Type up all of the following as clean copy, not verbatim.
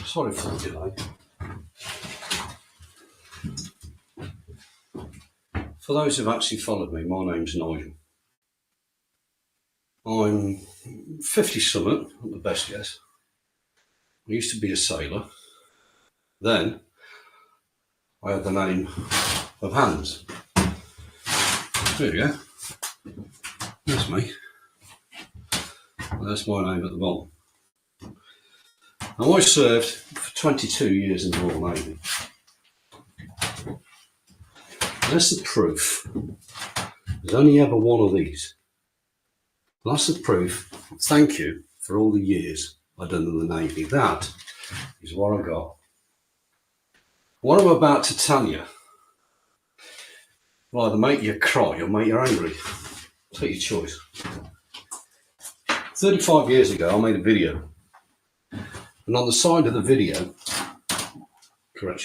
Sorry for the delay. For those who've actually followed me, my name's Nigel. I'm 50-something, not the best guess. I used to be a sailor. Then I had the name of Hans. There you go. That's me. That's my name at the bottom. Now, I served for 22 years in the Royal Navy. That's the proof. There's only ever one of these. That's the proof. Thank you for all the years I've done in the Navy. That is what I got. What I'm about to tell you will either make you cry or make you angry. Take your choice. 35 years ago, I made a video. And on the side of the video,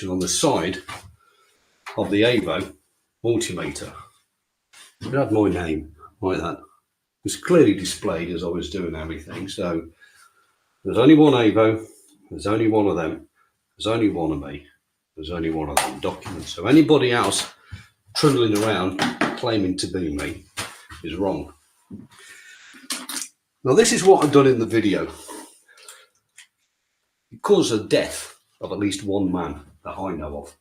on the side of the AVO multimeter, it had my name like that. It was clearly displayed as I was doing everything. So there's only one AVO, there's only one of them, there's only one of me, there's only one of them documents. So anybody else trundling around claiming to be me is wrong. Now this is what I've done in the video. It caused the death of at least one man that I know of.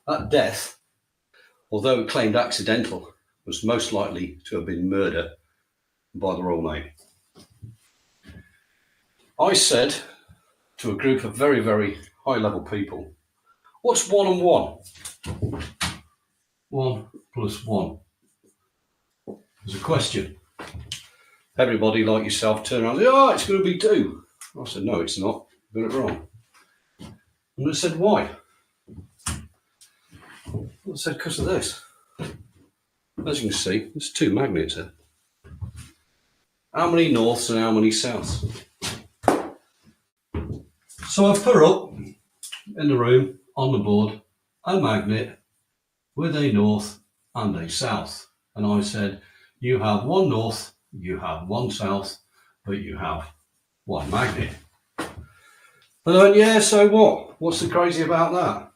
That death, although claimed accidental, was most likely to have been murder by the Royal Navy. I said to a group of very, very high-level people, what's 1 and 1? 1 plus 1. There's a question. Everybody like yourself turned around and said, oh, it's going to be 2. I said, no, it's not. You got it wrong. And I said, why? I said, because of this. As you can see, there's 2 magnets here. How many norths and how many souths? So I've put up in the room, on the board, a magnet with a north and a south. And I said, you have 1 north, you have 1 south, but you have 1 magnet. And I went, yeah, so what? What's so crazy about that?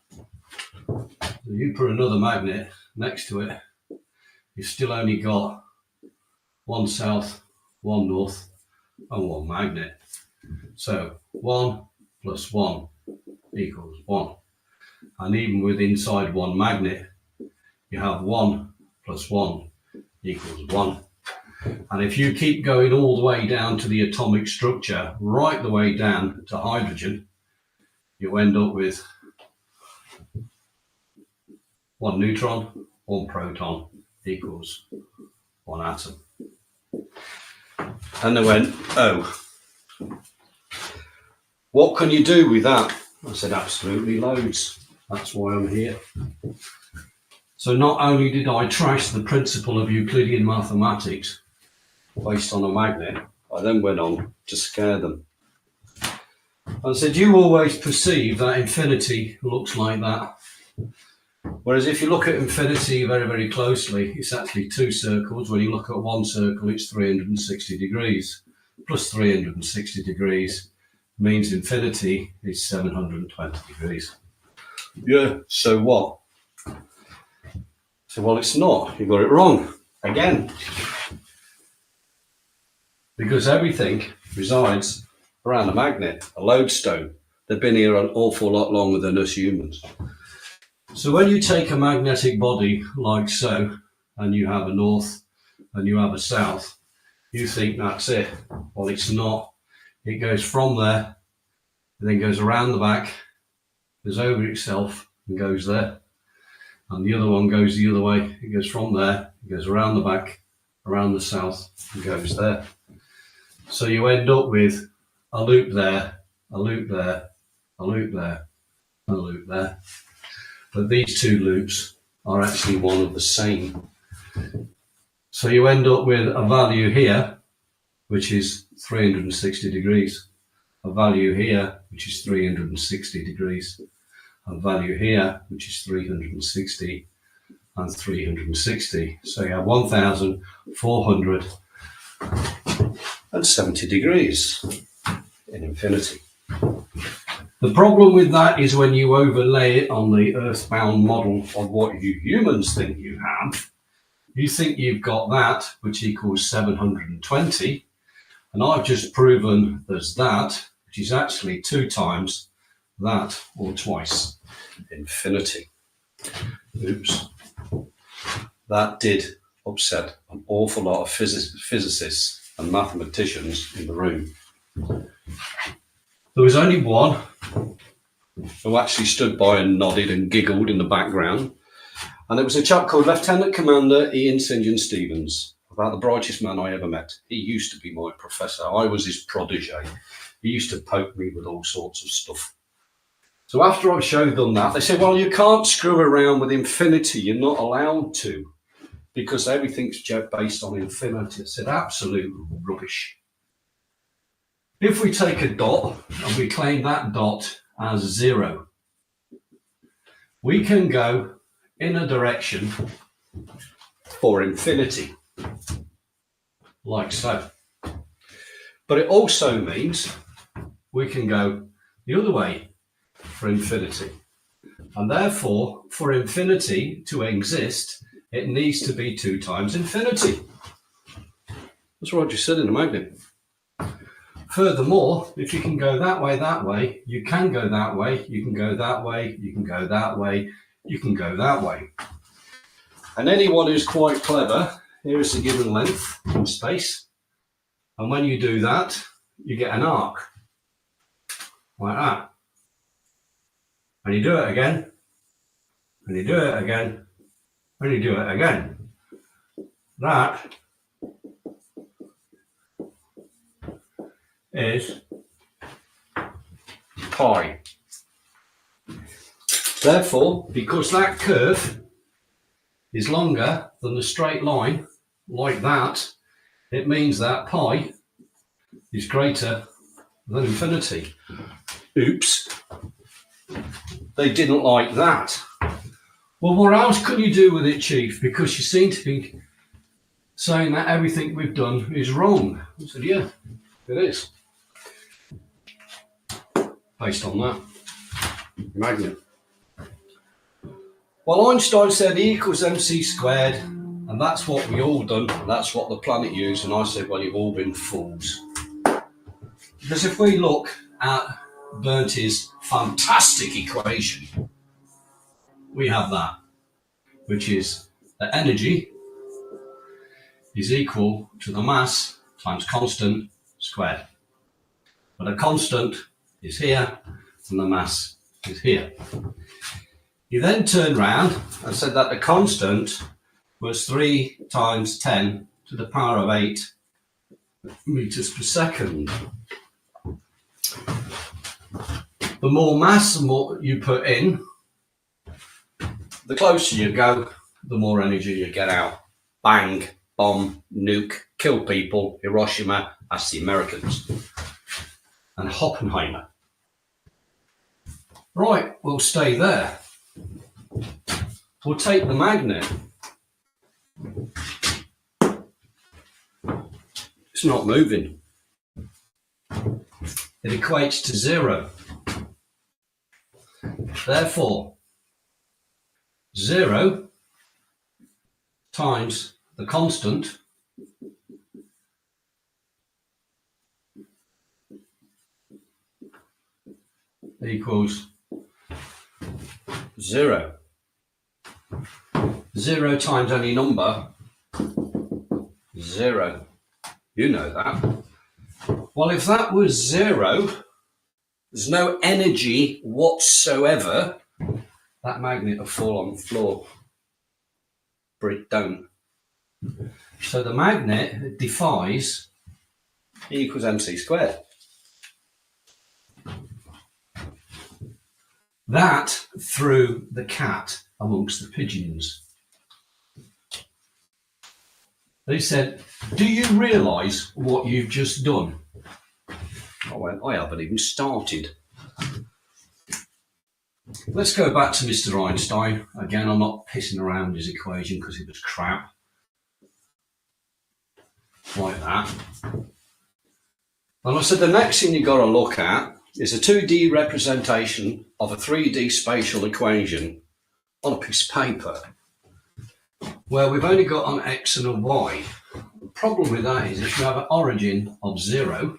You put another magnet next to it, you've still only got 1 south, 1 north, and 1 magnet. So 1 plus 1 equals 1. And even with inside 1 magnet, you have 1 plus 1 equals 1. And if you keep going all the way down to the atomic structure, right the way down to hydrogen, you end up with 1 neutron, 1 proton equals 1 atom. And they went, oh, what can you do with that? I said, absolutely loads. That's why I'm here. So not only did I trash the principle of Euclidean mathematics based on a magnet, I then went on to scare them. I said, you always perceive that infinity looks like that. Whereas if you look at infinity very, very closely, it's actually 2 circles. When you look at 1 circle, it's 360 degrees. Plus 360 degrees means infinity is 720 degrees. Yeah, so what? So, well, it's not. You got it wrong. Again. Because everything resides around a magnet, a lodestone. They've been here an awful lot longer than us humans. So when you take a magnetic body like so, and you have a north and you have a south, you think that's it. Well, it's not. It goes from there, and then goes around the back, goes over itself, and goes there. And the other one goes the other way. It goes from there, it goes around the back, around the south, and goes there. So you end up with a loop there, a loop there, a loop there, and a loop there. But these 2 loops are actually one of the same. So you end up with a value here, which is 360 degrees, a value here, which is 360 degrees, a value here, which is 360, and 360. So you have 1,400 and 70 degrees in infinity. The problem with that is when you overlay it on the earthbound model of what you humans think you have, you think you've got that, which equals 720, and I've just proven there's that, which is actually 2 times that, or twice infinity. Oops. That did upset an awful lot of physicists and mathematicians in the room. There was only one who actually stood by and nodded and giggled in the background, and it was a chap called Lieutenant Commander Ian St. John Stevens, about the brightest man I ever met. He used to be my professor. I was his protege. He used to poke me with all sorts of stuff. So after I showed them that, they said, well, you can't screw around with infinity. You're not allowed to, because everything's based on infinity. I said, absolute rubbish. If we take a dot and we claim that dot as 0, we can go in a direction for infinity, like so. But it also means we can go the other way for infinity. And therefore, for infinity to exist, it needs to be 2 times infinity. That's what I just said in a magnet. Furthermore, if you can go that way, you can go that way, you can go that way, you can go that way, you can go that way. And anyone who's quite clever, here is the given length in space. And when you do that, you get an arc, like that. And you do it again, and you do it again, and you do it again. That is pi. Therefore, because that curve is longer than the straight line, like that, it means that pi is greater than infinity. Oops. They didn't like that. Well, what else can you do with it, Chief? Because you seem to be saying that everything we've done is wrong. I said, yeah, it is. Based on that magnet. Well, Einstein said E equals mc squared, and that's what we all done, and that's what the planet used, and I said, well, you've all been fools. Because if we look at Bernti's fantastic equation, we have that, which is the energy is equal to the mass times constant squared. But a constant is here, and the mass is here. He then turned round and said that the constant was 3 times 10 to the power of 8 meters per second. The more mass you put in, the closer you go, the more energy you get out. Bang, bomb, nuke, kill people, Hiroshima, that's the Americans. And Oppenheimer. Right, we'll stay there. We'll take the magnet. It's not moving. It equates to 0. Therefore, 0 times the constant equals 0. 0 times any number, 0. You know that. Well, if that was 0, there's no energy whatsoever, that magnet will fall on the floor. But it don't. So the magnet defies E equals mc squared. That threw the cat amongst the pigeons. They said, do you realise what you've just done? I went, I haven't even started. Let's go back to Mr. Einstein. Again, I'm not pissing around his equation because it was crap. Like that. And I said the next thing you've got to look at is a 2D representation of a 3D spatial equation on a piece of paper, where we've only got an x and a y. The problem with that is if you have an origin of 0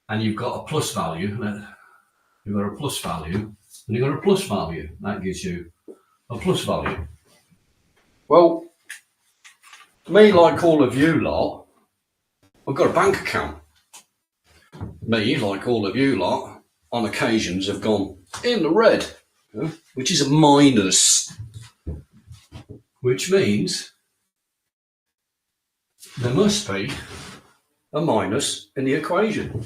and you've got a plus value, you've got a plus value, and you've got a plus value, that gives you a plus value. Well, me, like all of you lot, I've got a bank account. Me, like all of you lot, on occasions have gone in the red, which is a minus, which means there must be a minus in the equation.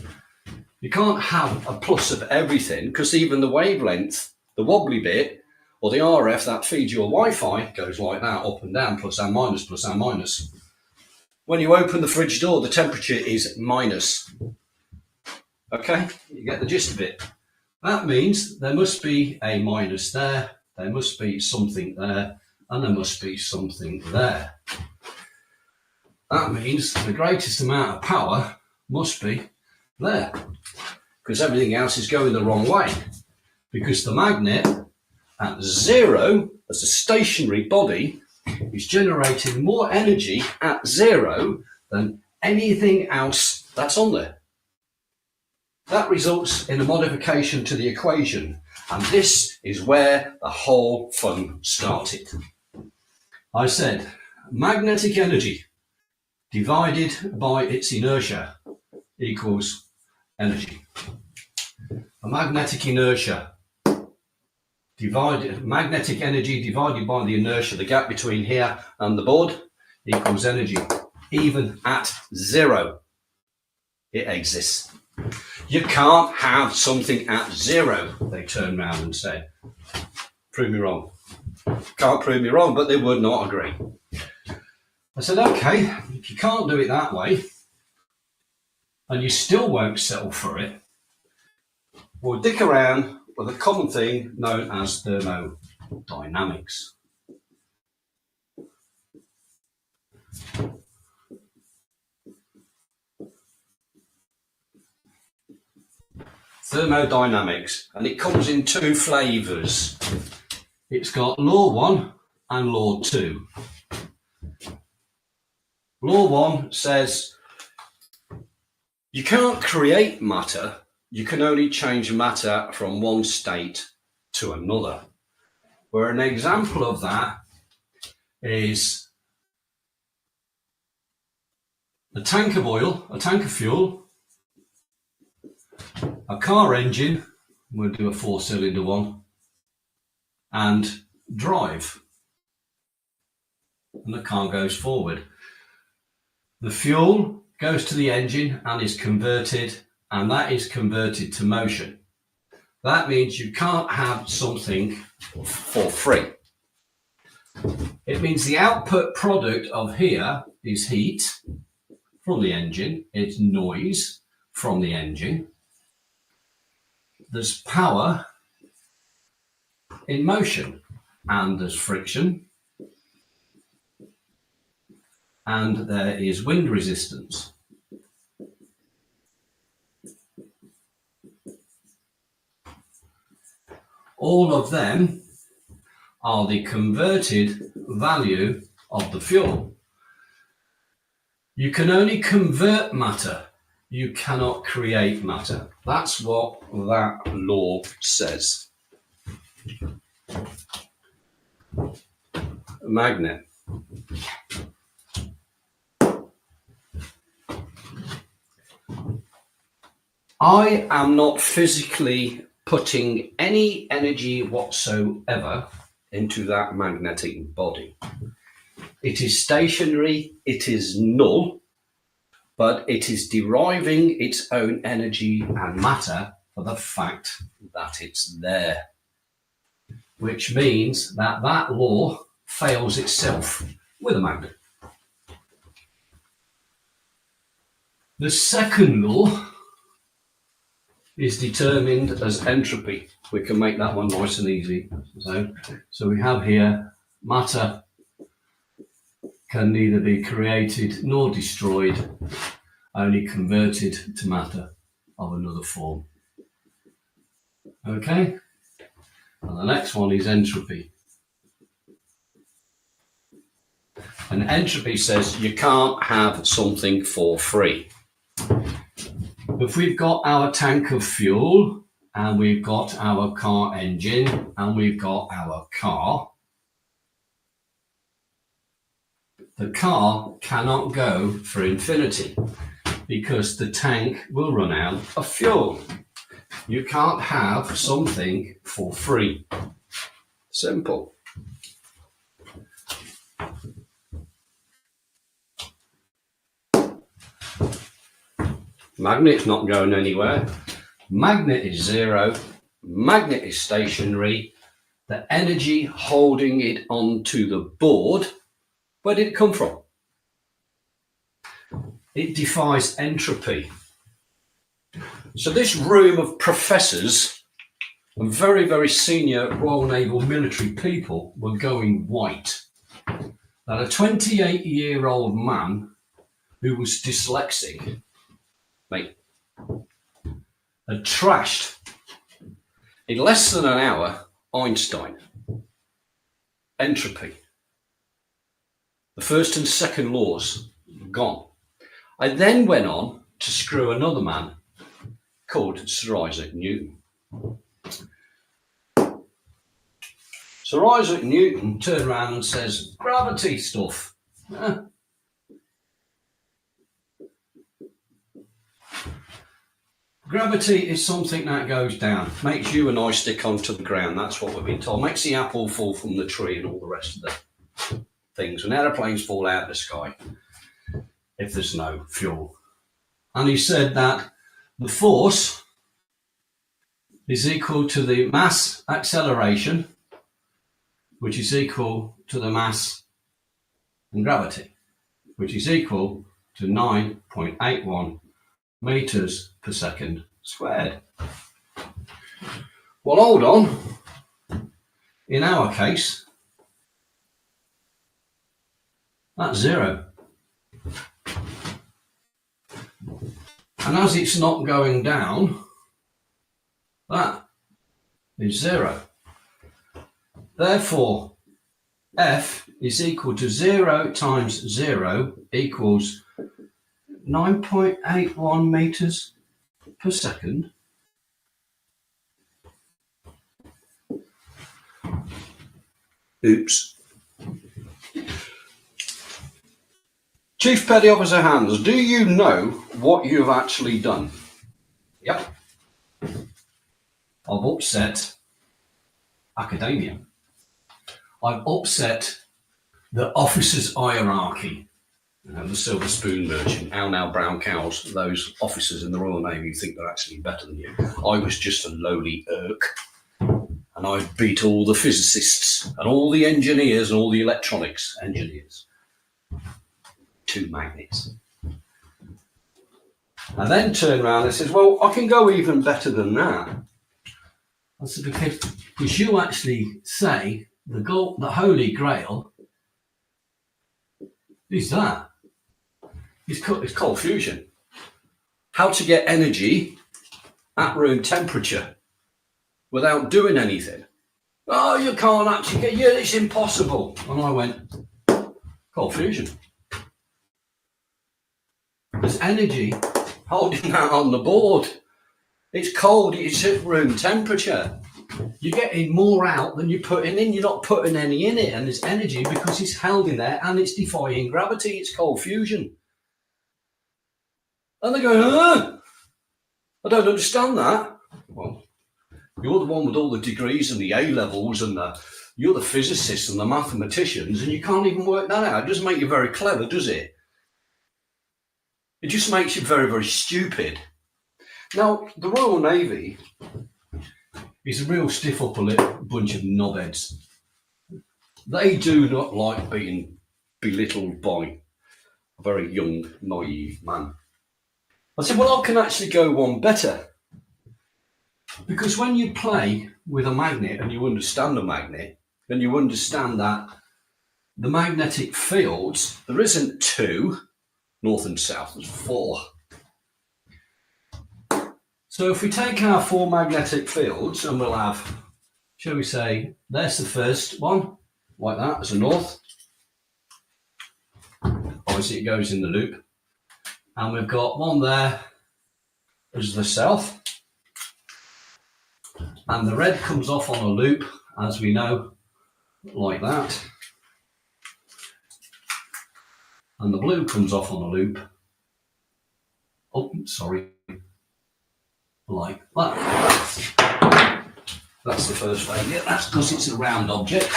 You can't have a plus of everything, because even the wavelength, the wobbly bit, or the RF that feeds your Wi-Fi goes like that, up and down, plus and minus, plus and minus. When you open the fridge door, the temperature is minus. Okay, you get the gist of it. That means there must be a minus there, there must be something there, and there must be something there. That means the greatest amount of power must be there, because everything else is going the wrong way. Because the magnet at 0, as a stationary body, is generating more energy at 0 than anything else that's on there. That results in a modification to the equation, and this is where the whole fun started. I said magnetic energy divided by its inertia equals energy. A magnetic inertia magnetic energy divided by the inertia, the gap between here and the board, equals energy. Even at 0, it exists. You can't have something at 0, they turned around and said. Prove me wrong. Can't prove me wrong, but they would not agree. I said, okay, if you can't do it that way, and you still won't settle for it, we'll dick around with a common thing known as thermodynamics. Thermodynamics, and it comes in 2 flavours. It's got law 1 and law 2. Law 1 says you can't create matter, you can only change matter from one state to another. Where an example of that is a tank of oil, a tank of fuel, a car engine, we'll do a 4-cylinder one, and drive. And the car goes forward. The fuel goes to the engine and is converted, and that is converted to motion. That means you can't have something for free. It means the output product of here is heat from the engine, it's noise from the engine, there's power in motion, and there's friction, and there is wind resistance. All of them are the converted value of the fuel. You can only convert matter, you cannot create matter. That's what that law says. A magnet. I am not physically putting any energy whatsoever into that magnetic body. It is stationary, it is null, but it is deriving its own energy and matter for the fact that it's there. Which means that that law fails itself with a magnet. The second law is determined as entropy. We can make that one nice and easy. So we have here matter can neither be created nor destroyed, only converted to matter of another form. Okay? And the next one is entropy. And entropy says you can't have something for free. If we've got our tank of fuel, and we've got our car engine, and we've got our car, the car cannot go for infinity because the tank will run out of fuel. You can't have something for free. Simple. Magnet's not going anywhere. Magnet is zero. Magnet is stationary. The energy holding it onto the board, where did it come from? It defies entropy. So this room of professors and very, very senior Royal Naval military people were going white. That a 28-year-old man who was dyslexic, mate, had trashed in less than an hour Einstein. Entropy. The first and second laws gone. I then went on to screw another man called Sir Isaac Newton. Sir Isaac Newton turned around and says, gravity stuff. Gravity is something that goes down, makes you and I stick onto the ground. That's what we've been told. Makes the apple fall from the tree and all the rest of the things. And aeroplanes fall out of the sky if there's no fuel. And he said that the force is equal to the mass acceleration, which is equal to the mass and gravity, which is equal to 9.81 meters per second squared. Well, hold on. In our case, that's zero. And as it's not going down, that is zero. Therefore, F is equal to 0 times 0 equals 9.81 meters per second. Oops. Chief Petty Officer Hans, do you know what you've actually done? Yep. I've upset academia. I've upset the officers' hierarchy. The silver spoon merchant, how now brown cows, those officers in the Royal Navy think they're actually better than you. I was just a lowly irk, and I beat all the physicists and all the engineers and all the electronics engineers. 2 magnets. I then turned around and said, well, I can go even better than that. I said, because you actually say the Holy Grail is that. It's cold fusion. How to get energy at room temperature without doing anything. Oh, you can't actually get, yeah, it's impossible. And I went, cold fusion. There's energy holding that on the board. It's cold, it's at room temperature. You're getting more out than you're putting in. You're not putting any in it, and there's energy because it's held in there and it's defying gravity. It's cold fusion. And they go, I don't understand that. Well, you're the one with all the degrees and the A levels and you're the physicists and the mathematicians, and you can't even work that out. It doesn't make you very clever, does it? It just makes you very, very stupid. Now, the Royal Navy is a real stiff upper lip bunch of knobheads. They do not like being belittled by a very young, naive man. I said, well, I can actually go one better. Because when you play with a magnet and you understand a magnet, then you understand that the magnetic fields, there isn't 2, north and south, there's 4. So if we take our four magnetic fields and we'll have, shall we say, there's the first one, like that, as a north. Obviously it goes in the loop. And we've got one there as the south. And the red comes off on a loop, as we know, like that. And the blue comes off on a loop. Oh, sorry. Like that. That's the first failure. That's because it's a round object.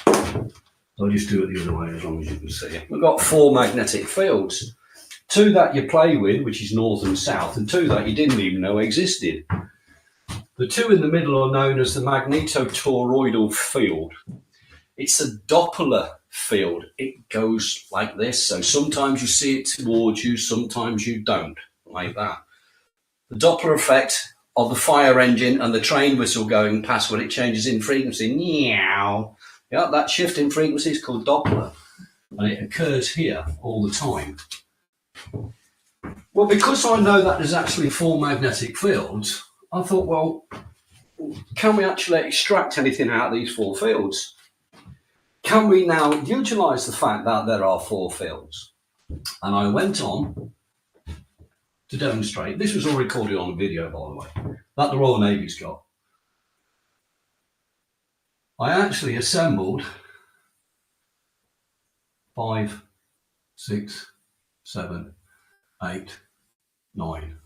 I'll just do it the other way as long as you can see it. We've got four magnetic fields. Two that you play with, which is north and south, and two that you didn't even know existed. The two in the middle are known as the magnetotoroidal field. It's a Doppler field. It goes like this. So sometimes you see it towards you, sometimes you don't, like that. The Doppler effect of the fire engine and the train whistle going past when it changes in frequency. Meow. Yeah, that shift in frequency is called Doppler. And it occurs here all the time. Well, because I know that there's actually four magnetic fields, I thought, well, can we actually extract anything out of these four fields? Can we now utilise the fact that there are four fields? And I went on to demonstrate, this was all recorded on a video, by the way, that the Royal Navy's got. I actually assembled 5, 6, 7, 8, 9,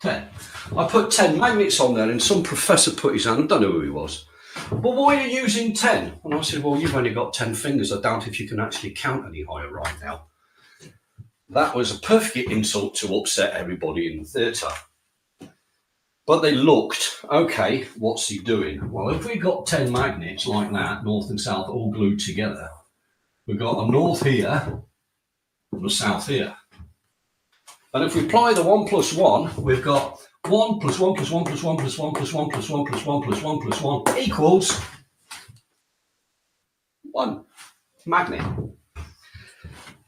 10. I put 10 magnets on there and some professor put his hand, I don't know who he was. Well, why are you using 10? And I said, well, you've only got 10 fingers. I doubt if you can actually count any higher right now. That was a perfect insult to upset everybody in the theatre. But they looked, okay, what's he doing? Well, if we got 10 magnets like that, north and south, all glued together, we've got a north here and a south here. And if we apply the 1 plus 1, we've got 1 plus 1 plus 1 plus 1 plus 1 plus 1 plus 1 plus 1 plus 1 plus 1 equals 1 magnet.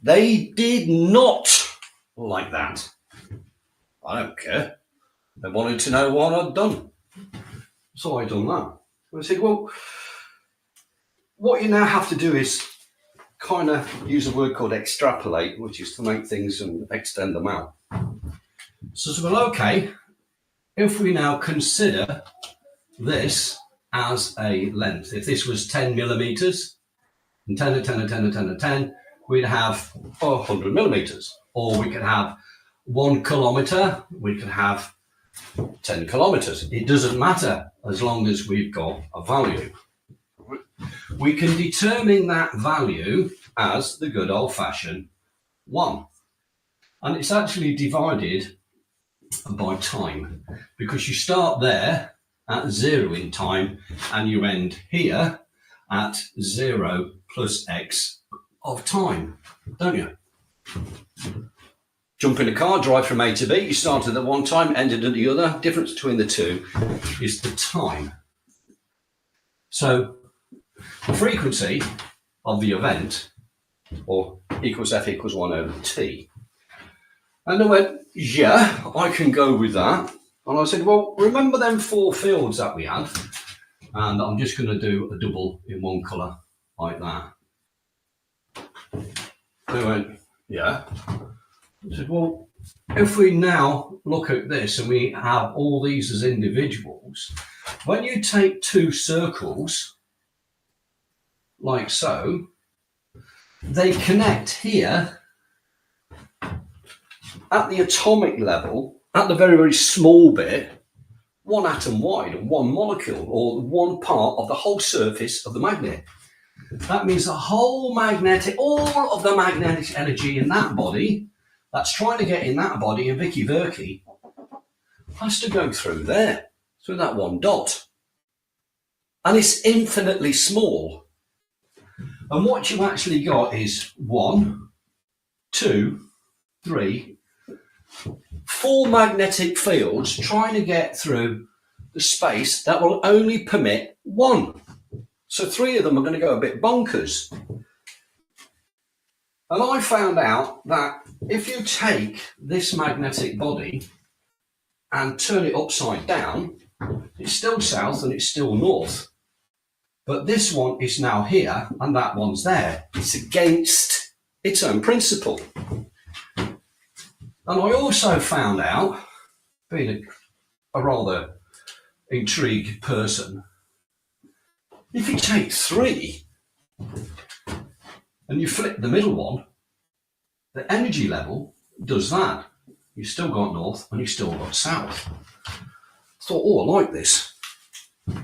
They did not like that. I don't care. They wanted to know what I'd done. So I done that. I said, well, what you now have to do is kind of use a word called extrapolate, which is to make things and extend them out. So, well, okay, if we now consider this as a length, if this was 10 millimeters, and 10 and 10 and 10 and 10 and 10, we'd have 100 millimeters. Or we could have 1 kilometer, we could have 10 kilometers. It doesn't matter as long as we've got a value. We can determine that value as the good old-fashioned 1. And it's actually divided by time, because you start there at 0 in time and you end here at 0 plus x of time, don't you? Jump in a car, drive from A to B, you started at one time, ended at the other. Difference between the two is the time. So the frequency of the event, or equals f equals 1 over t. And I went, yeah, I can go with that. And I said, well, remember them 4 fields that we had? And I'm just going to do a double in one colour like that. They went, yeah. I said, well, if we now look at this and we have all these as individuals, when you take 2 circles, like so, they connect here at the atomic level, at the very, very small bit, 1 atom wide and 1 molecule, or 1 part of the whole surface of the magnet. That means the whole magnetic, all of the magnetic energy in that body, that's trying to get in that body, in Vicky Verky, has to go through there, through that 1 dot. And it's infinitely small. And what you actually got is 1, 2, 3, 4 magnetic fields trying to get through the space that will only permit 1. So 3 of them are going to go a bit bonkers. And I found out that if you take this magnetic body and turn it upside down, it's still south and it's still north. But this one is now here and that one's there. It's against its own principle. And I also found out, being a rather intrigued person, if you take 3 and you flip the middle one, the energy level does that. You've still got north and you've still got south. I thought, oh, I like this.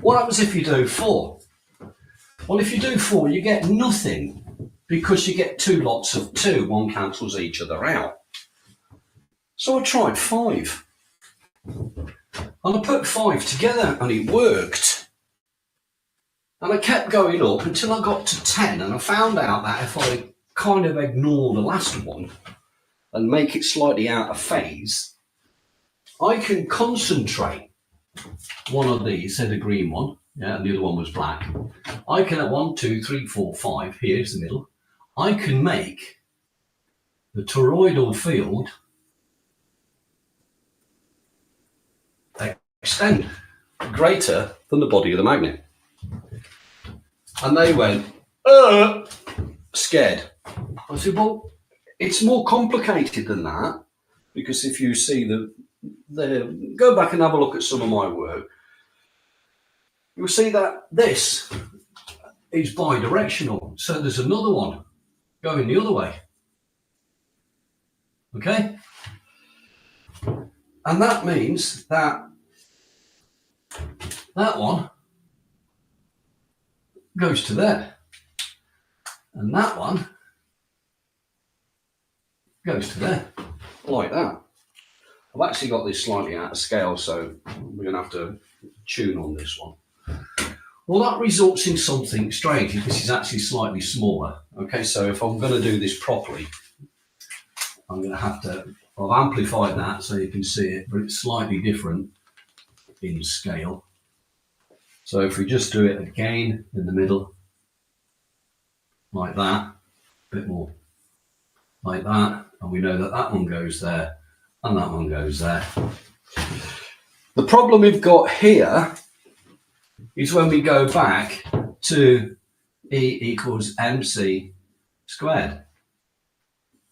What happens if you do 4? Well, if you do 4, you get nothing because you get 2 lots of 2. One cancels each other out. So I tried 5. And I put 5 together and it worked. And I kept going up until I got to 10, and I found out that if I kind of ignore the last one and make it slightly out of phase, I can concentrate one of these, say the green one, yeah, and the other one was black. I can at 1, 2, 3, 4, 5, here's the middle, I can make the toroidal field extend greater than the body of the magnet. And they went, scared. I said, well, it's more complicated than that, because if you see go back and have a look at some of my work, you'll see that this is bidirectional. So there's another one going the other way. Okay? And that means that that one goes to there. And that one goes to there. Like that. I've actually got this slightly out of scale, so we're going to have to tune on this one. Well, that results in something strange. This is actually slightly smaller. Okay, so if I'm going to do this properly, I'm going to have to, I've amplified that so you can see it, but it's slightly different in scale. So if we just do it again in the middle, like that, a bit more like that, and we know that that one goes there and that one goes there. The problem we've got here is when we go back to E equals mc squared,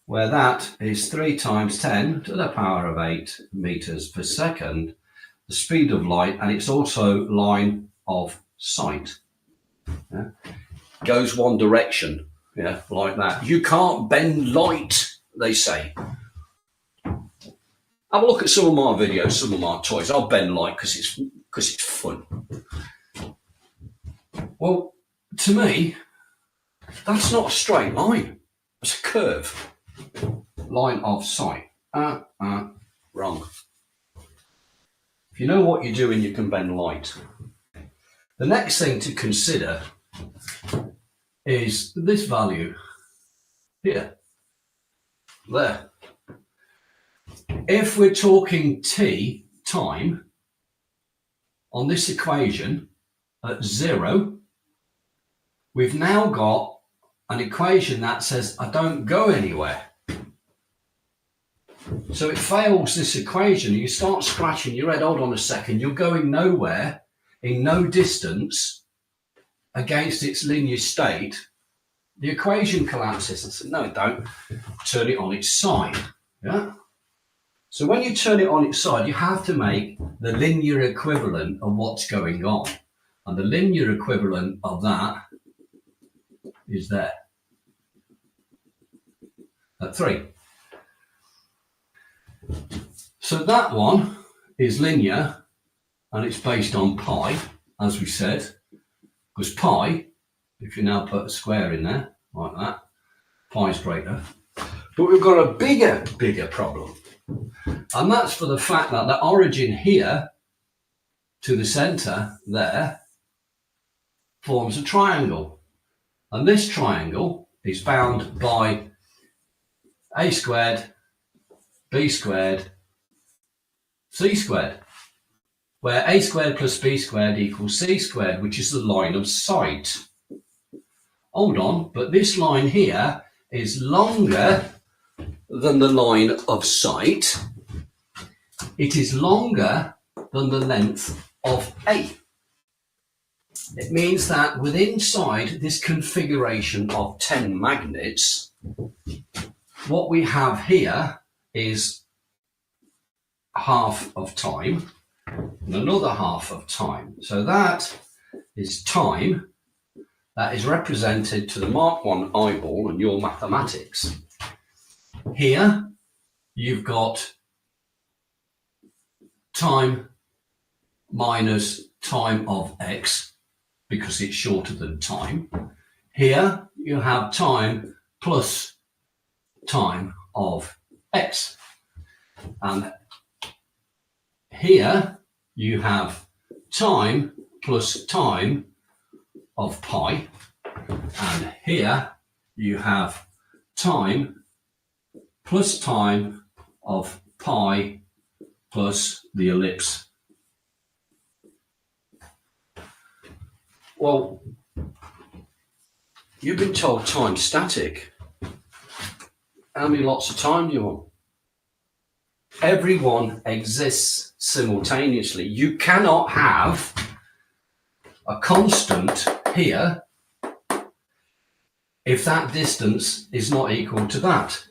where that is 3 times 10 to the power of 8 meters per second, the speed of light, and it's also line of sight. Yeah? Goes one direction, yeah, like that. You can't bend light, they say. Have a look at some of my videos, some of my toys. I'll bend light because it's fun. Well, to me, that's not a straight line. It's a curve. Line of sight. Wrong. If you know what you're doing, you can bend light. The next thing to consider is this value here, there. If we're talking t, time, on this equation at 0, we've now got an equation that says I don't go anywhere. So it fails this equation. You start scratching your head, hold on a second, you're going nowhere, in no distance against its linear state. The equation collapses. I said, no, don't. Turn it on its side. Yeah. So when you turn it on its side, you have to make the linear equivalent of what's going on. And the linear equivalent of that is there at 3. So that one is linear, and it's based on pi, as we said, because pi, if you now put a square in there, like that, pi is greater. But we've got a bigger problem. And that's for the fact that the origin here to the centre there forms a triangle. And this triangle is bound by a squared, b squared, c squared, where a squared plus b squared equals c squared, which is the line of sight. Hold on, but this line here is longer than the line of sight, it is longer than the length of A. It means that within inside this configuration of 10 magnets, what we have here is half of time and another half of time. So that is time that is represented to the Mark 1 eyeball and your mathematics. Here you've got time minus time of x because it's shorter than time. Here you have time plus time of x. And here you have time plus time of pi. And here you have time plus time of pi plus the ellipse. Well, you've been told time's static. How many lots of time do you want? Everyone exists simultaneously. You cannot have a constant here if that distance is not equal to that.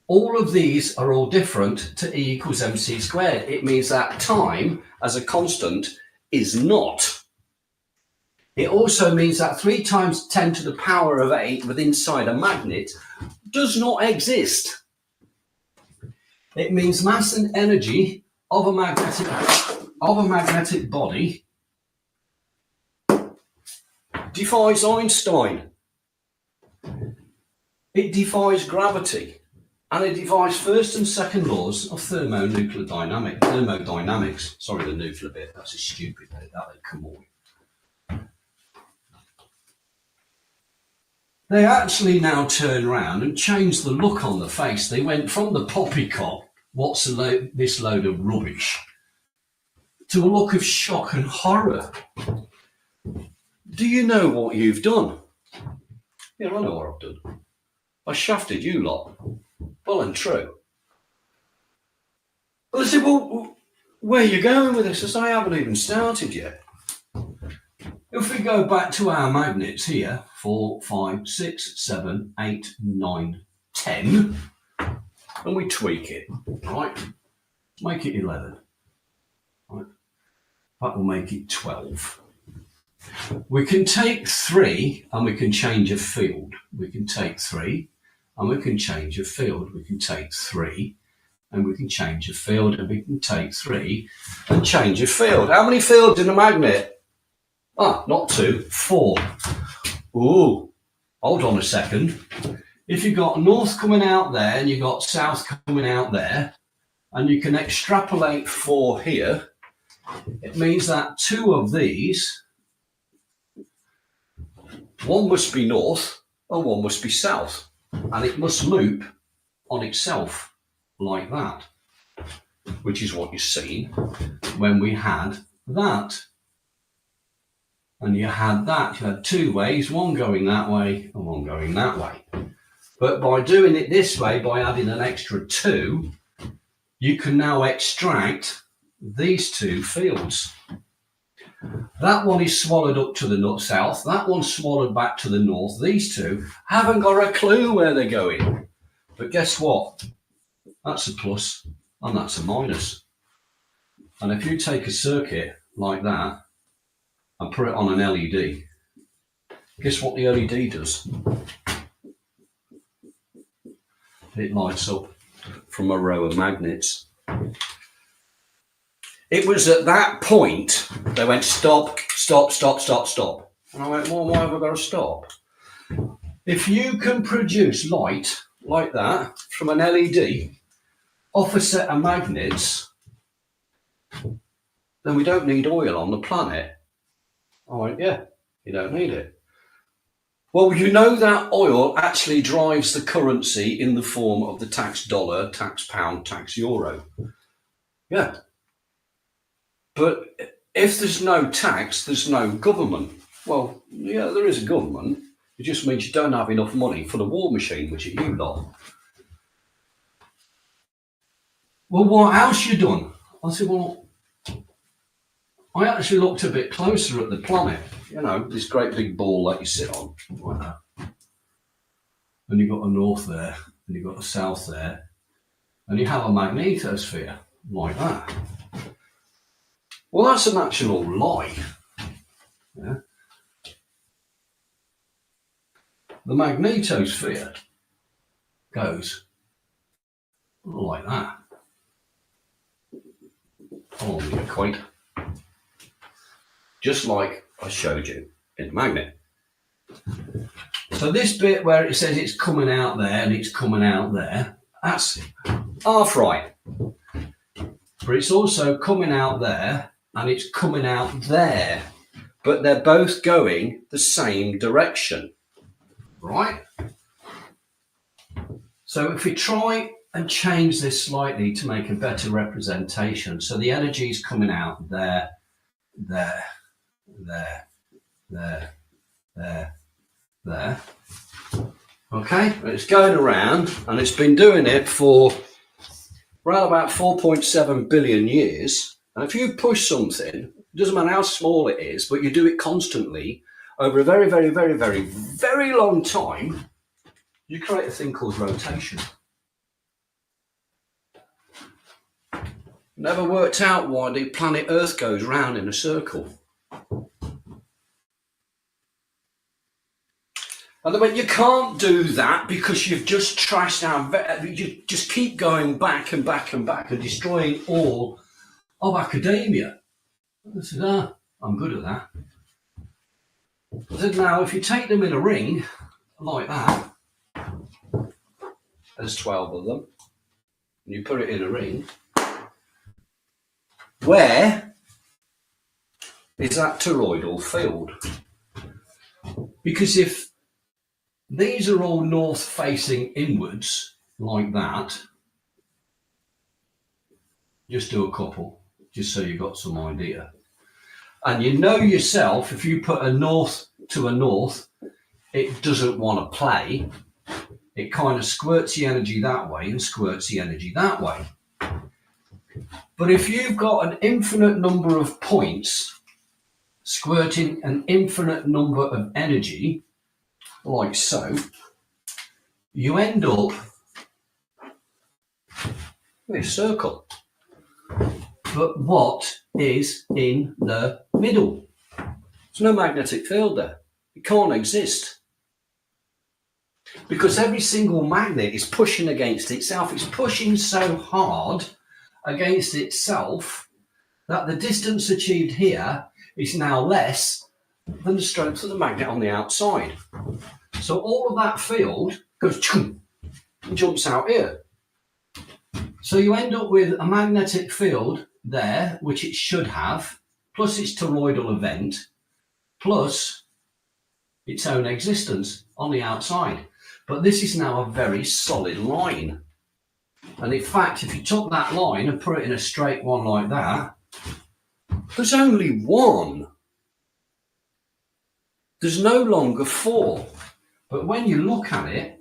All of these are all different to E equals mc squared. It means that time as a constant is not. It also means that 3 times 10 to the power of 8 within inside a magnet does not exist. It means mass and energy of a magnetic body defies Einstein. It defies gravity, and it defies first and second laws of thermodynamics. Sorry, the nuclear bit, that's a stupid bit, that would come on. They actually now turn around and change the look on the face. They went from the poppycock, what's this load of rubbish, to a look of shock and horror. Do you know what you've done? Yeah, I know what I've done. I shafted you lot. Well and true. Well, they said, well, where are you going with this? I said, I haven't even started yet. If we go back to our magnets here, 4, 5, 6, 7, 8, 9, 10, and we tweak it, right? Make it 11. Right? That will make it 12. We can take 3 and we can change a field. We can take 3 and we can change a field. We can take 3 and we can change a field, and we can take 3 and change a field. How many fields in a magnet? Ah, not 2, 4. Ooh, hold on a second. If you've got north coming out there and you've got south coming out there, and you can extrapolate 4 here, it means that 2 of these, one must be north and one must be south, and it must loop on itself like that, which is what you've seen when we had that. And you had that, you had 2 ways, one going that way and one going that way. But by doing it this way, by adding an extra 2, you can now extract these 2 fields. That one is swallowed up to the south, that one's swallowed back to the north. These 2 haven't got a clue where they're going. But guess what? That's a plus and that's a minus. And if you take a circuit like that and put it on an LED, guess what the LED does? It lights up from a row of magnets. It was at that point they went stop, stop, stop, stop, stop. And I went, well, why have I got to stop? If you can produce light like that from an LED off a set of magnets, then we don't need oil on the planet. I went, yeah, you don't need it. Well, you know that oil actually drives the currency in the form of the tax dollar, tax pound, tax euro. Yeah. But if there's no tax, there's no government. Well, yeah, there is a government. It just means you don't have enough money for the war machine, which are you lot. well, what else you done? I said, well, I actually looked a bit closer at the planet. You know, this great big ball that you sit on, like that. And you've got a north there, and you've got a south there, and you have a magnetosphere, like that. Well, that's an actual lie. Yeah? The magnetosphere goes like that, along the equator. Just like I showed you in the magnet. So this bit where it says it's coming out there and it's coming out there, that's half right. But it's also coming out there and it's coming out there. But they're both going the same direction, right? So if we try and change this slightly to make a better representation, so the energy is coming out there, there, there, there, there, there. Okay, it's going around and it's been doing it for around about 4.7 billion years. And if you push something, it doesn't matter how small it is, but you do it constantly over a very, very, very, very, very long time, you create a thing called rotation. Never worked out why the planet Earth goes round in a circle. And then you can't do that because you've just trashed our, you just keep going back and back and back and destroying all of academia. I said, I'm good at that. I said, now if you take them in a ring like that, there's 12 of them, and you put it in a ring, where is that toroidal field? Because if these are all north facing inwards like that, just do a couple, just so you've got some idea. And you know yourself, if you put a north to a north, it doesn't want to play. It kind of squirts the energy that way and squirts the energy that way. But if you've got an infinite number of points squirting an infinite number of energy, like so, you end up with a circle. But what is in the middle? There's no magnetic field there. It can't exist. Because every single magnet is pushing against itself. It's pushing so hard against itself that the distance achieved here is now less than the strength of the magnet on the outside. So all of that field goes chum, and jumps out here. So you end up with a magnetic field there, which it should have, plus its toroidal event, plus its own existence on the outside. But this is now a very solid line. And in fact, if you took that line and put it in a straight one like that, there's only one. There's no longer four. But when you look at it,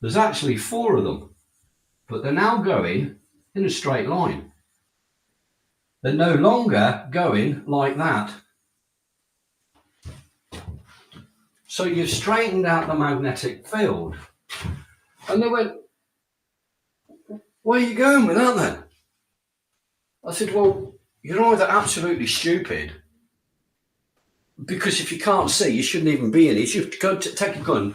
there's actually four of them. But they're now going in a straight line. They're no longer going like that. So you've straightened out the magnetic field. And they went, where are you going with that then? I said, well, you're either absolutely stupid, because if you can't see, you shouldn't even be in it. You should go take a gun,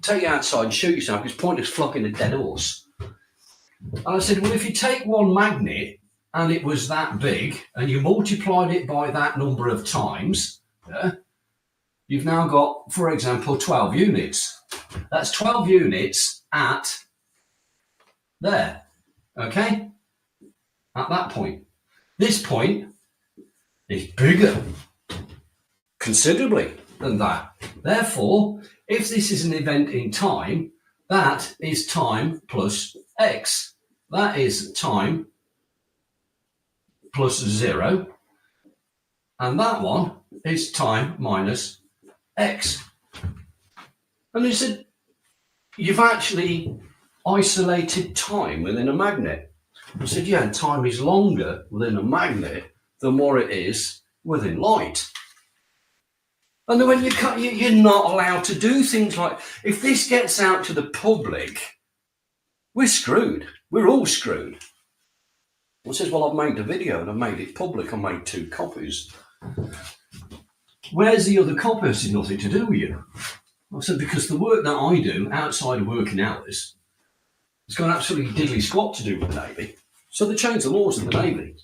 take it outside and shoot yourself, because it's pointless flogging a dead horse. And I said, well, if you take one magnet and it was that big and you multiplied it by that number of times, yeah, you've now got, for example, 12 units. That's 12 units at there, okay? At that point. This point is bigger, considerably, than that. Therefore, if this is an event in time, that is time plus x. That is time plus 0. And that one is time minus x. And he said, you've actually isolated time within a magnet. I said, yeah, time is longer within a magnet than what it is within light. And then when you're not allowed to do things like, if this gets out to the public, we're screwed. We're all screwed. I says, well, I've made the video and I've made it public. I made 2 copies. Where's the other copy? I said, nothing to do with you. I said, because the work that I do outside of working hours has got absolutely diddly squat to do with the Navy. So they changed the laws in the Navy.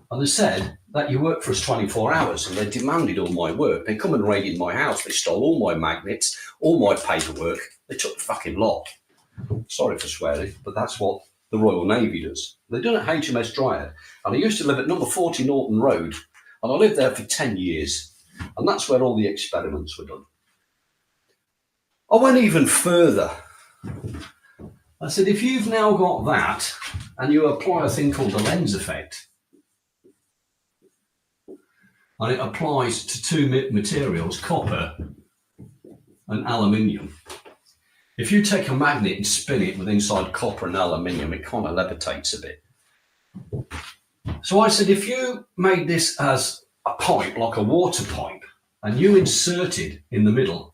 And they said that you work for us 24 hours, and they demanded all my work. They come and raided my house. They stole all my magnets, all my paperwork. They took the fucking lot. Sorry for swearing, but that's what the Royal Navy does. They done it at HMS Dryad. And I used to live at number 40 Norton Road, and I lived there for 10 years. And that's where all the experiments were done. I went even further. I said, if you've now got that, and you apply a thing called the lens effect, and it applies to 2 materials, copper and aluminium. If you take a magnet and spin it with inside copper and aluminium, it kind of levitates a bit. So I said, if you made this as a pipe, like a water pipe, and you inserted in the middle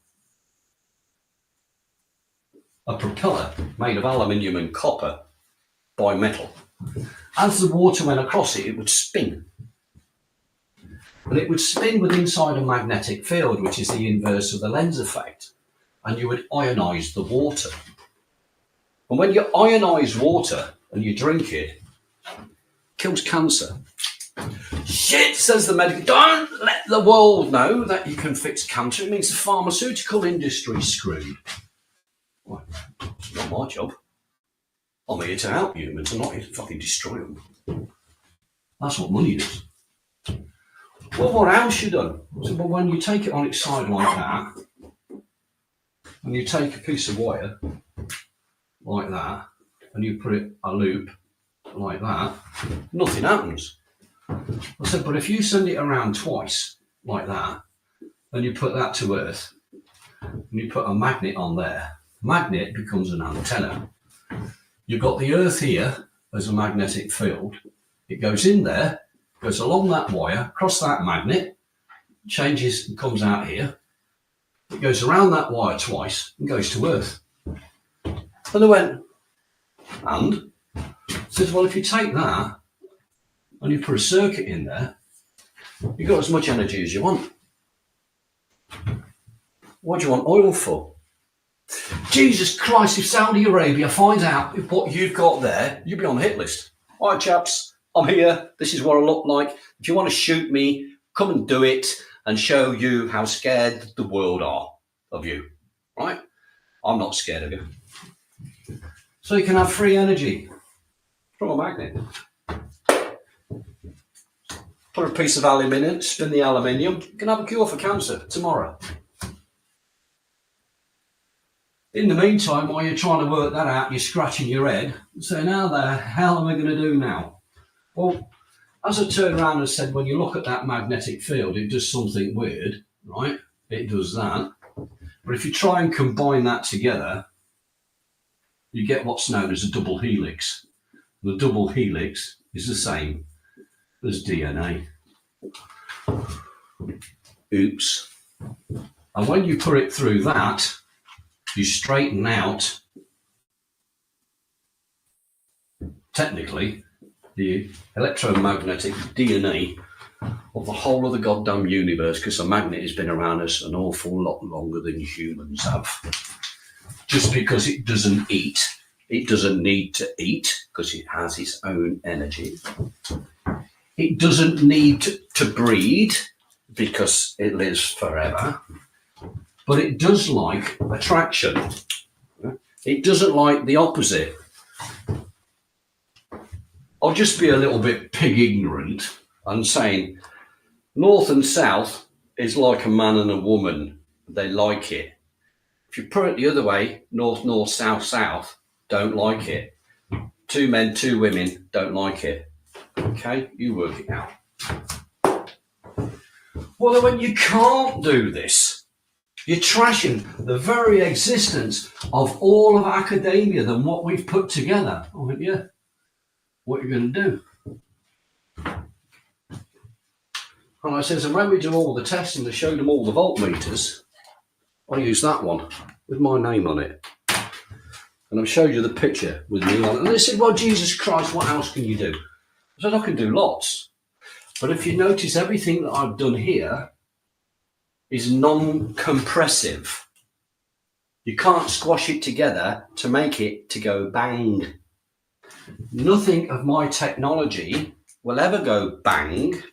a propeller made of aluminium and copper bimetal, as the water went across it, it would spin. And it would spin with inside a magnetic field, which is the inverse of the lens effect. And you would ionize the water. And when you ionize water and you drink it, it kills cancer. Shit, says the medical. Don't let the world know that you can fix cancer. It means the pharmaceutical industry is screwed. Well, it's not my job. I'm here to help humans. I'm not here to fucking destroy them. That's what money does. Well, what else you done? So, well, when you take it on its side like that, and you take a piece of wire like that, and you put it a loop like that, nothing happens. I said, but if you send it around twice like that, and you put that to Earth, and you put a magnet on there, magnet becomes an antenna. You've got the Earth here as a magnetic field. It goes in there, goes along that wire, across that magnet, changes and comes out here. It goes around that wire twice and goes to Earth. And I went, and? I said, well, if you take that and you put a circuit in there, you've got as much energy as you want. What do you want oil for? Jesus Christ, if Saudi Arabia finds out what you've got there, you'll be on the hit list. All right, chaps, I'm here. This is what I look like. If you want to shoot me, come and do it and show you how scared the world are of you, right? I'm not scared of you. So you can have free energy from a magnet. Put a piece of aluminium, spin the aluminium, you can have a cure for cancer tomorrow. In the meantime, while you're trying to work that out, you're scratching your head and saying, how the hell am I going to do now? Well, as I turned around and said, when you look at that magnetic field, it does something weird, right? It does that. But if you try and combine that together, you get what's known as a double helix. The double helix is the same as DNA. Oops. And when you put it through that, you straighten out, technically, the electromagnetic DNA of the whole of the goddamn universe, because a magnet has been around us an awful lot longer than humans have. Just because it doesn't eat, it doesn't need to eat, because it has its own energy. It doesn't need to breed, because it lives forever. But it does like attraction. It doesn't like the opposite. I'll just be a little bit pig ignorant and saying north and south is like a man and a woman. They like it. If you put it the other way, north, north, south, south, don't like it. 2 men, 2 women, don't like it. Okay, you work it out. Well, when you can't do this, You're trashing the very existence of all of academia than what we've put together. I went, yeah, what are you going to do? And I says, and when we do all the testing, they showed them all the voltmeters. I use that one with my name on it. And I've showed you the picture with me on it. And they said, well, Jesus Christ, what else can you do? I said, I can do lots. But if you notice, everything that I've done here is non-compressive. You can't squash it together to make it to go bang. Nothing of my technology will ever go bang.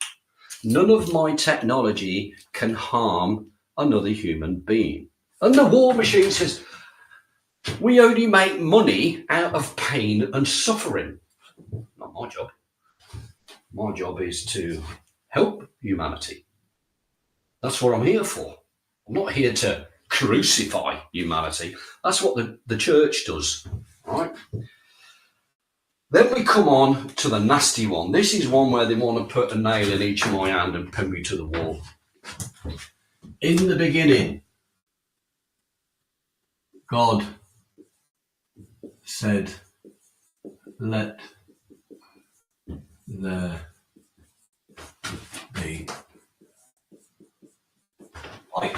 None of my technology can harm another human being. And the war machine says, we only make money out of pain and suffering. Not my job. My job is to help humanity. That's what I'm here for. I'm not here to crucify humanity. That's what the church does, right? Then we come on to the nasty one. This is one where they want to put a nail in each of my hand and pin me to the wall. In the beginning, God said, let there be light.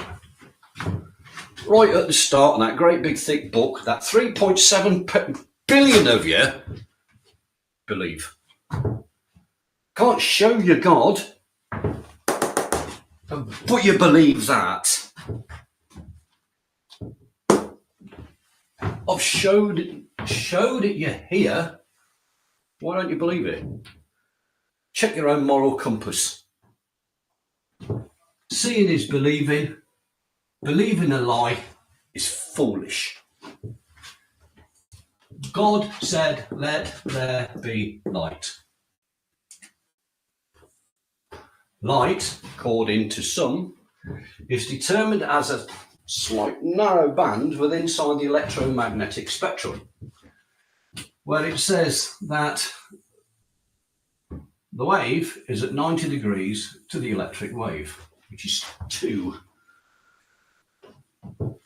Right at the start of that great big thick book, that 3.7 billion of you believe. Can't show you God, but you believe that. I've showed it you here. Why don't you believe it? Check your own moral compass. Seeing is believing. Believing a lie is foolish. God said, let there be light. Light, according to some, is determined as a slight narrow band within inside the electromagnetic spectrum, where it says that the wave is at 90 degrees to the electric wave, which is 2.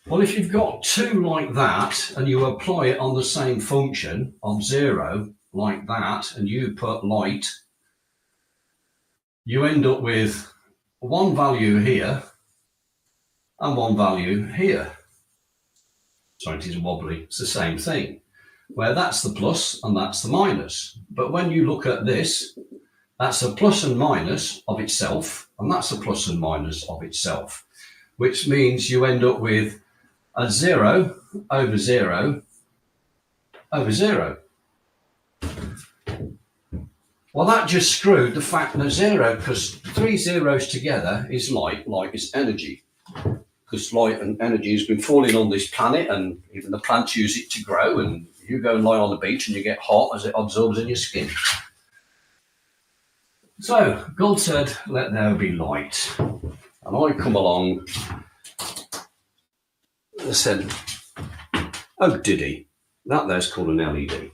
Well, if you've got 2 like that and you apply it on the same function of 0 like that, and you put light, you end up with one value here and one value here. Sorry, it is wobbly. It's the same thing, where that's the plus and that's the minus. But when you look at this, that's a plus and minus of itself, and that's a plus and minus of itself, which means you end up with a 0 over 0 over 0. Well, that just screwed the fact that 0, because 3 zeros together is light. Light is energy. Because light and energy has been falling on this planet, and even the plants use it to grow, and you go and lie on the beach and you get hot as it absorbs in your skin. So God said, let there be light. And I come along and said, oh, did he? That there's called an LED.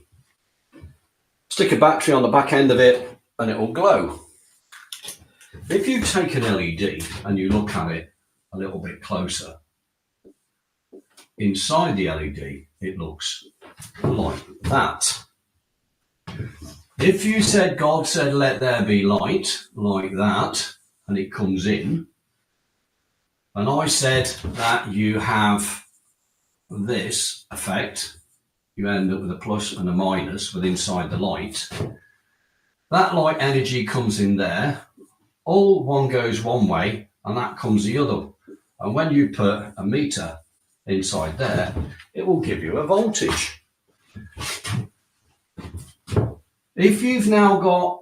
Stick a battery on the back end of it and it will glow. If you take an LED and you look at it a little bit closer, inside the LED it looks like that. If you said God said let there be light like that, and it comes in, and I said that you have this effect, you end up with a plus and a minus with inside the light. That light energy comes in there, all one goes one way and that comes the other. And when you put a meter inside there, it will give you a voltage. If you've now got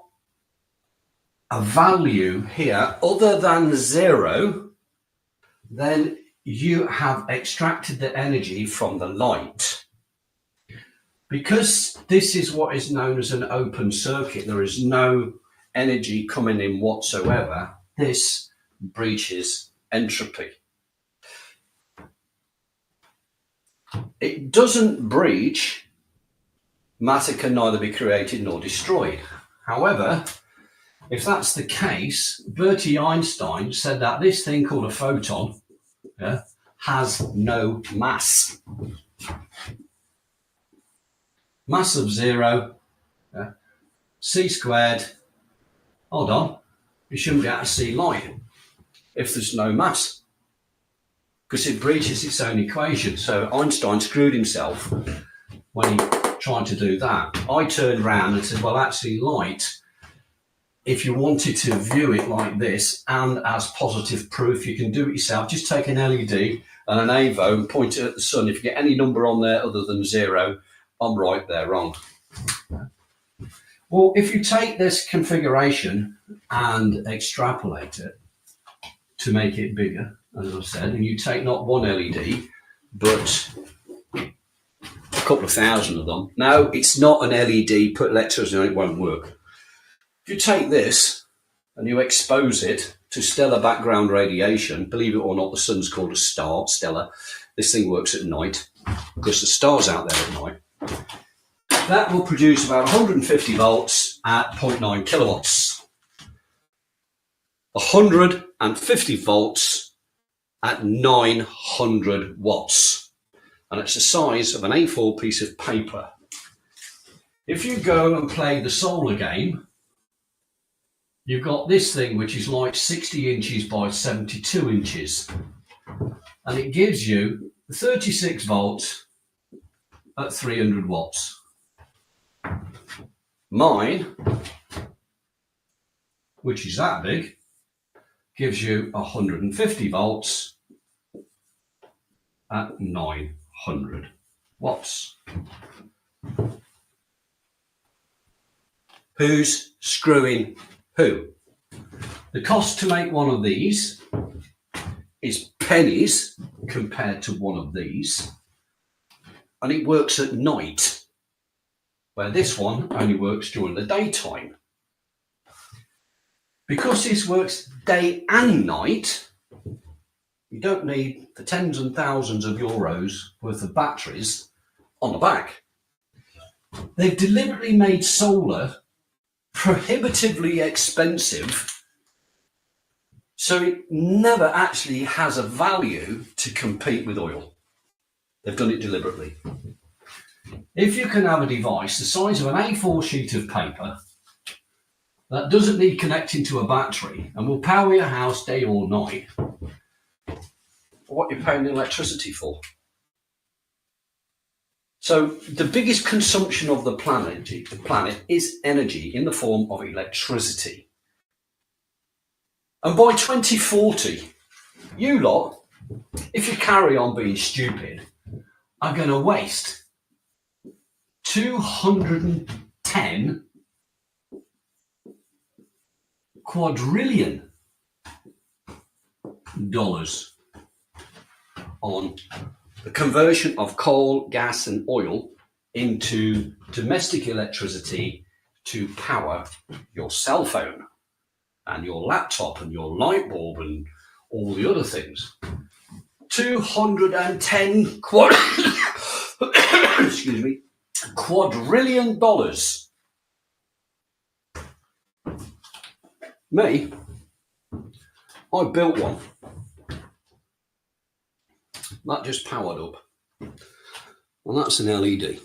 a value here other than 0, then you have extracted the energy from the light. Because this is what is known as an open circuit, there is no energy coming in whatsoever, this breaches entropy. It doesn't breach, matter can neither be created nor destroyed. However, if that's the case, Bertie Einstein said that this thing called a photon has no mass. Mass of 0, c squared, hold on, you shouldn't be able to see light if there's no mass, because it breaches its own equation. So Einstein screwed himself when he tried to do that. I turned around and said, well, actually light, if you wanted to view it like this and as positive proof, you can do it yourself. Just take an LED and an AVO and point it at the sun. If you get any number on there other than 0, I'm right, they're wrong. Well, if you take this configuration and extrapolate it to make it bigger, as I said, and you take not one LED, but a couple of thousand of them. No, it's not an LED, put electricity on it, won't work. If you take this and you expose it to stellar background radiation, believe it or not, the sun's called a star, stellar. This thing works at night because the star's out there at night. That will produce about 150 volts at 0.9 kilowatts. 150 volts at 900 watts. And it's the size of an A4 piece of paper. If you go and play the solar game, you've got this thing which is like 60 inches by 72 inches. And it gives you 36 volts at 300 watts. Mine, which is that big, gives you 150 volts at 900 watts. Who's screwing who? The cost to make one of these is pennies compared to one of these, and it works at night, where this one only works during the daytime. Because this works day and night, you don't need the tens and thousands of euros worth of batteries on the back. They've deliberately made solar prohibitively expensive, so it never actually has a value to compete with oil. They've done it deliberately. If you can have a device the size of an A4 sheet of paper that doesn't need connecting to a battery and will power your house day or night, what you're paying the electricity for. So the biggest consumption of the planet is energy in the form of electricity. And by 2040, you lot, if you carry on being stupid, are going to waste $210 quadrillion on the conversion of coal, gas and oil into domestic electricity to power your cell phone and your laptop and your light bulb and all the other things. 210 quadrillion dollars. Me, I built one. That just powered up. And that's an LED.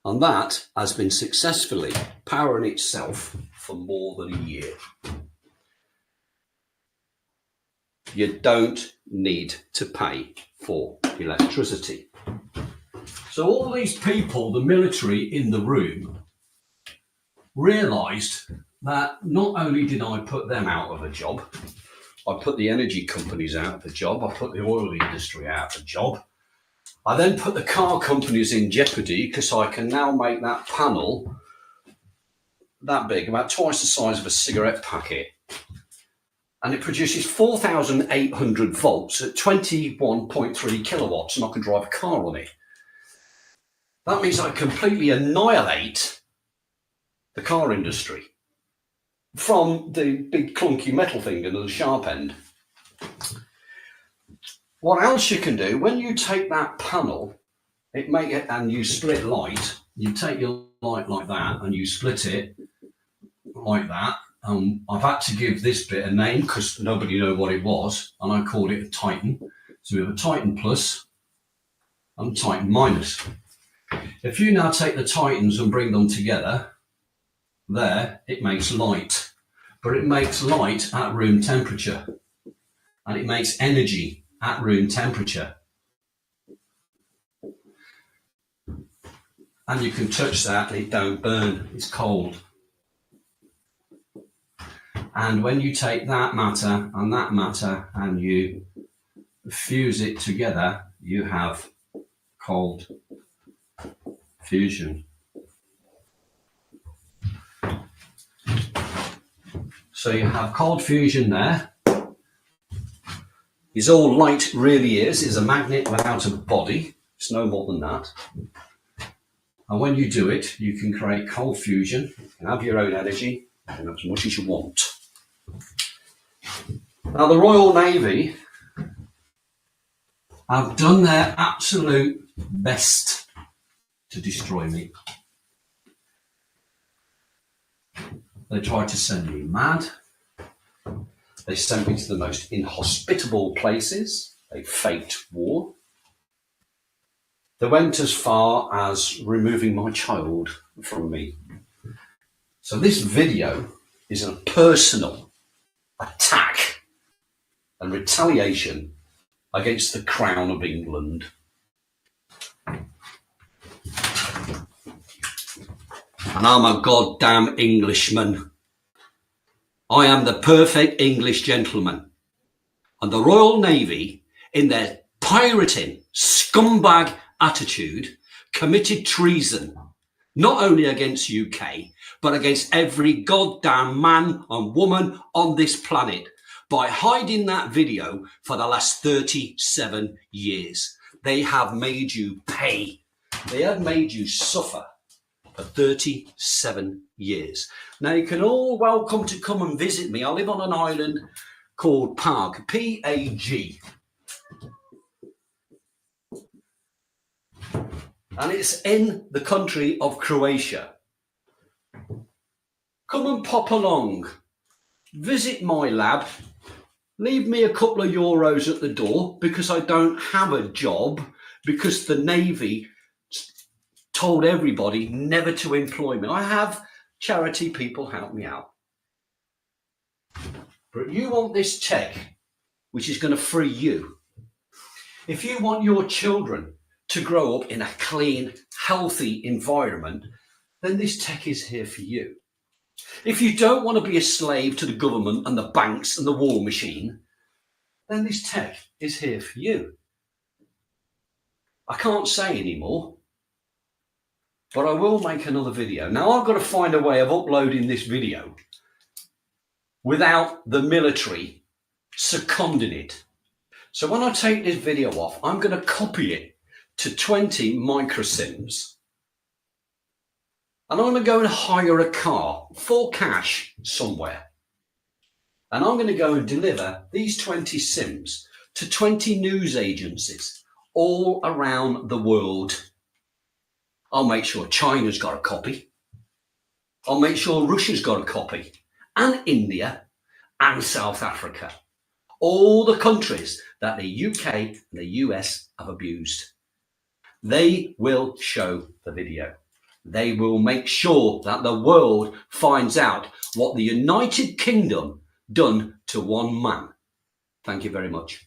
And that has been successfully powering itself for more than a year. You don't need to pay for electricity. So all these people, the military in the room, realised that not only did I put them out of a job, I put the energy companies out of a job, I put the oil industry out of a job. I then put the car companies in jeopardy because I can now make that panel that big, about twice the size of a cigarette packet. And it produces 4,800 volts at 21.3 kilowatts, and I can drive a car on it. That means I completely annihilate the car industry from the big clunky metal thing and the sharp end. What else you can do, when you take that panel, and you split light, you take your light like that and you split it like that. I've had to give this bit a name because nobody knew what it was, and I called it a Titan. So we have a Titan plus and Titan minus. If you now take the Titans and bring them together, there it makes light. But it makes light at room temperature. And it makes energy at room temperature. And you can touch that and it don't burn, it's cold. And when you take that matter and you fuse it together, you have cold fusion. So you have cold fusion there. Is all light really is a magnet without a body. It's no more than that. And when you do it, you can create cold fusion and have your own energy and as much as you want. Now the Royal Navy have done their absolute best to destroy me. They tried to send me mad. They sent me to the most inhospitable places. They faked war. They went as far as removing my child from me. So this video is a personal attack and retaliation against the Crown of England. And I'm a goddamn Englishman. I am the perfect English gentleman. And the Royal Navy, in their pirating, scumbag attitude, committed treason, not only against UK, but against every goddamn man and woman on this planet by hiding that video for the last 37 years. They have made you pay. They have made you suffer for 37 years. Now you can all welcome to come and visit me. I live on an island called Pag, P-A-G. And it's in the country of Croatia. Come and pop along. Visit my lab. Leave me a couple of euros at the door because I don't have a job because the Navy told everybody never to employ me. I have charity people help me out. But you want this tech, which is going to free you. If you want your children to grow up in a clean, healthy environment, then this tech is here for you. If you don't want to be a slave to the government and the banks and the war machine, then this tech is here for you. I can't say anymore, but I will make another video. Now I've got to find a way of uploading this video without the military seconding it. So when I take this video off, I'm going to copy it to 20 microsims. And I'm going to go and hire a car for cash somewhere. And I'm going to go and deliver these 20 sims to 20 news agencies all around the world. I'll make sure China's got a copy. I'll make sure Russia's got a copy. And India and South Africa. All the countries that the UK and the US have abused. They will show the video. They will make sure that the world finds out what the United Kingdom done to one man. Thank you very much.